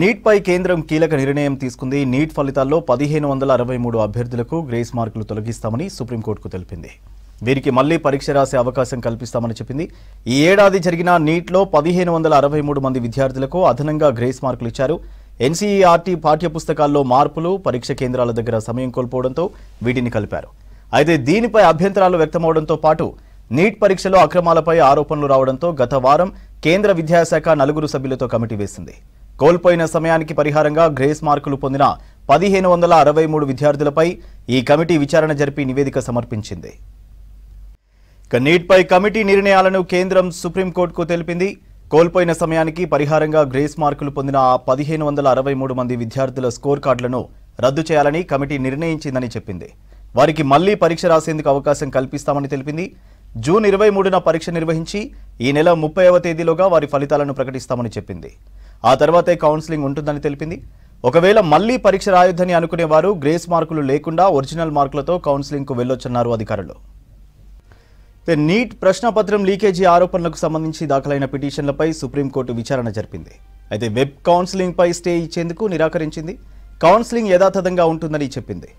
Neat పై కేంద్రం కీలక నిర్ణయం తీసుకుంది. నీట్ ఫలితాల్లో 1563 అభ్యర్థులకు గ్రేస్ మార్కులు తొలగిస్తామని సుప్రీంకోర్టుకు తెలిపింది. వీరికి మళ్లీ పరీక్ష రాసే అవకాశం కల్పిస్తామని చెప్పింది. ఈ ఏడాది జరిగిన నీట్లో 1563 మంది విద్యార్థులకు అదనంగా గ్రేస్ మార్కులు ఇచ్చారు. ఎన్సీఈఆర్టీ పాఠ్యపుస్తకాల్లో మార్పులు, పరీక్ష కేంద్రాల దగ్గర సమయం కోల్పోవడంతో వీటిని కలిపారు. అయితే దీనిపై అభ్యంతరాలు వ్యక్తమవడంతో పాటు నీట్ పరీక్షలో అక్రమాలపై ఆరోపణలు రావడంతో గత వారం కేంద్ర విద్యాశాఖ 4 సభ్యులతో కమిటీ వేసింది. కోల్పోయిన సమయానికి పరిహారంగా గ్రేస్ మార్కులు పొందిన 1563 విద్యార్థులపై ఈ కమిటీ విచారణ జరిపి నివేదిక సమర్పించింది. నీట్ పై కమిటీ నిర్ణయాలను కేంద్రం సుప్రీంకోర్టుకు తెలిపింది. కోల్పోయిన సమయానికి పరిహారంగా గ్రేస్ మార్కులు పొందిన 1563 మంది విద్యార్థుల స్కోర్ కార్డులను రద్దు చేయాలని కమిటీ నిర్ణయించిందని చెప్పింది. వారికి మళ్లీ పరీక్ష రాసేందుకు అవకాశం కల్పిస్తామని తెలిపింది. జూన్ 23న పరీక్ష నిర్వహించి ఈ నెల 30వ తేదీలోగా వారి ఫలితాలను ప్రకటిస్తామని చెప్పింది. ఆ తర్వాతే కౌన్సిలింగ్ ఉంటుందని తెలిపింది. ఒకవేళ మళ్లీ పరీక్ష రాయొద్దని అనుకునేవారు గ్రేస్ మార్కులు లేకుండా ఒరిజినల్ మార్కులతో కౌన్సిలింగ్కు వెళ్లొచ్చన్నారు అధికారులు. నీట్ ప్రశ్నపత్రం లీకేజీ ఆరోపణలకు సంబంధించి దాఖలైన పిటిషన్లపై సుప్రీంకోర్టు విచారణ జరిపింది. అయితే వెబ్ కౌన్సిలింగ్ పై స్టే ఇచ్చేందుకు నిరాకరించింది. కౌన్సిలింగ్ యథాతథంగా ఉంటుందని చెప్పింది.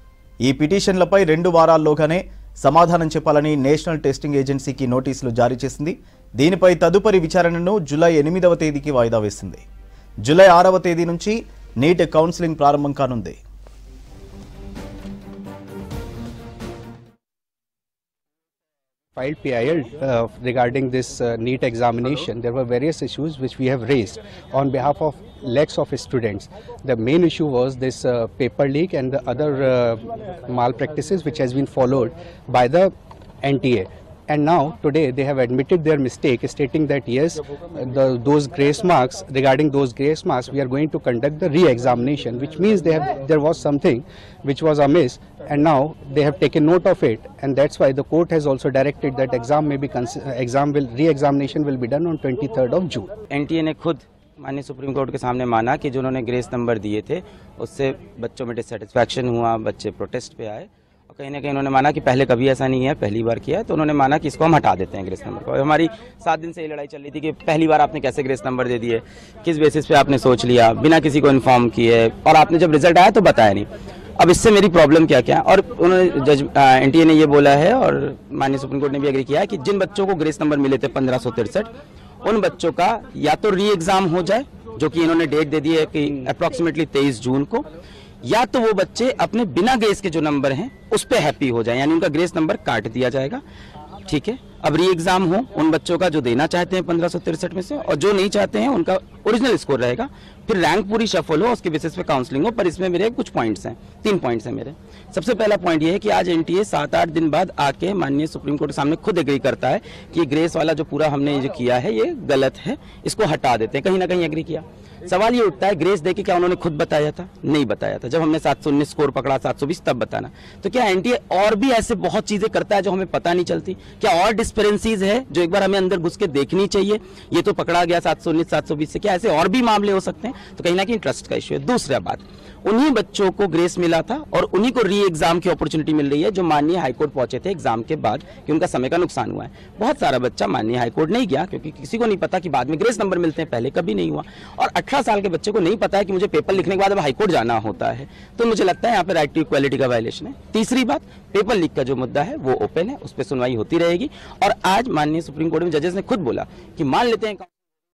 ఈ పిటిషన్లపై 2 వారాల్లోగానే సమాధానం చెప్పాలని నేషనల్ టెస్టింగ్ ఏజెన్సీకి నోటీసులు జారీ చేసింది. దీనిపై తదుపరి విచారణను జూలై 8వ తేదీకి వాయిదా వేసింది. జూలై 6వ తేదీ నుంచి నీట్ కౌన్సిలింగ్ ప్రారంభం కానుంది. Filed PIL regarding this NEET examination. There were various issues which we have raised on behalf of lakhs of students. The main issue was this paper leak and the other malpractices which has been followed by the NTA. And now today they have admitted their mistake, stating that yes, those grace marks, regarding those grace marks, we are going to conduct the re-examination, which means there was something which was amiss, and now they have taken note of it, and that's why the court has also directed that re-examination will be done on 23rd of June. NTA ने खुद माननीय supreme court के सामने माना कि जो उन्होंने grace number दिए थे उससे बच्चों में डिससेटिस्फैक्शन हुआ, बच्चे प्रोटेस्ट पे आए और कहीं ना कहीं उन्होंने माना कि पहले कभी ऐसा नहीं है, पहली बार किया है, तो उन्होंने माना कि इसको हम हटा देते हैं ग्रेस नंबर को। हमारी 7 दिन से ये लड़ाई चल रही थी कि पहली बार आपने कैसे ग्रेस नंबर दे दिए, किस बेसिस पे आपने सोच लिया बिना किसी को इन्फॉर्म किए, और आपने जब रिजल्ट आया तो बताया नहीं। अब इससे मेरी प्रॉब्लम क्या क्या, और उन्होंने जज NTA ने ये बोला है और माननीय सुप्रीम कोर्ट ने भी एग्री किया है कि जिन बच्चों को ग्रेस नंबर मिले थे 1563, उन बच्चों का या तो री एग्जाम हो जाए, जो कि इन्होंने डेट दे दी है कि अप्रॉक्सीमेटली 23 जून को, या तो वो बच्चे अपने बिना ग्रेस के जो नंबर हैं उस पे हैप्पी हो जाए, यानी उनका ग्रेस नंबर काट दिया जाएगा। ठीक है, अब री एग्जाम हो उन बच्चों का जो देना चाहते हैं 1563 में से, और जो नहीं चाहते हैं उनका ओरिजिनल स्कोर रहेगा, फिर रैंक पूरी शफल हो, उसके बेसिस पे काउंसलिंग हो। पर इसमें मेरे कुछ पॉइंट्स हैं, 3 पॉइंट्स हैं मेरे। सबसे पहला पॉइंट ये है कि आज NTA 7-8 दिन बाद आके माननीय सुप्रीम कोर्ट के सामने खुद एग्री करता है कि ये ग्रेस वाला जो पूरा हमने जो किया है ये गलत है, इसको हटा देते हैं। कहीं ना कहीं एग्री किया। सवाल ये उठता है ग्रेस दे के क्या उन्होंने खुद बताया था? नहीं बताया था। जब हमने 719 स्कोर पकड़ा, 720 तब बताना। तो क्या NTA और भी ऐसे बहुत चीजें करता है जो हमें पता नहीं चलती? क्या और डिस्पेरेंसीज है जो एक बार हमें अंदर घुस के देखनी चाहिए? ये तो पकड़ा गया 719 720 से, क्या ऐसे और भी मामले हो सकते हैं? तो कहीं ना कहीं ट्रस्ट का इश्यू है। दूसरा बात, उन्हीं बच्चों को ग्रेस मिला था और उन्हीं को री एग्जाम की अपॉर्चुनिटी मिल रही है जो माननीय हाईकोर्ट पहुंचे थे एग्जाम के बाद कि उनका समय का नुकसान हुआ है। बहुत सारा बच्चा माननीय हाईकोर्ट नहीं गया क्योंकि किसी को नहीं पता कि बाद में ग्रेस नंबर मिलते हैं, पहले कभी नहीं हुआ। और 18 साल के बच्चे को नहीं पता है कि मुझे पेपर लिखने के बाद अब हाईकोर्ट जाना होता है। तो मुझे लगता है यहाँ पे राइट टू इक्वालिटी का वायलेशन है। तीसरी बात, पेपर लीक का जो मुद्दा है वो ओपन है, उस पर सुनवाई होती रहेगी। और आज माननीय सुप्रीम कोर्ट में जजेस ने खुद बोला कि मान लेते हैं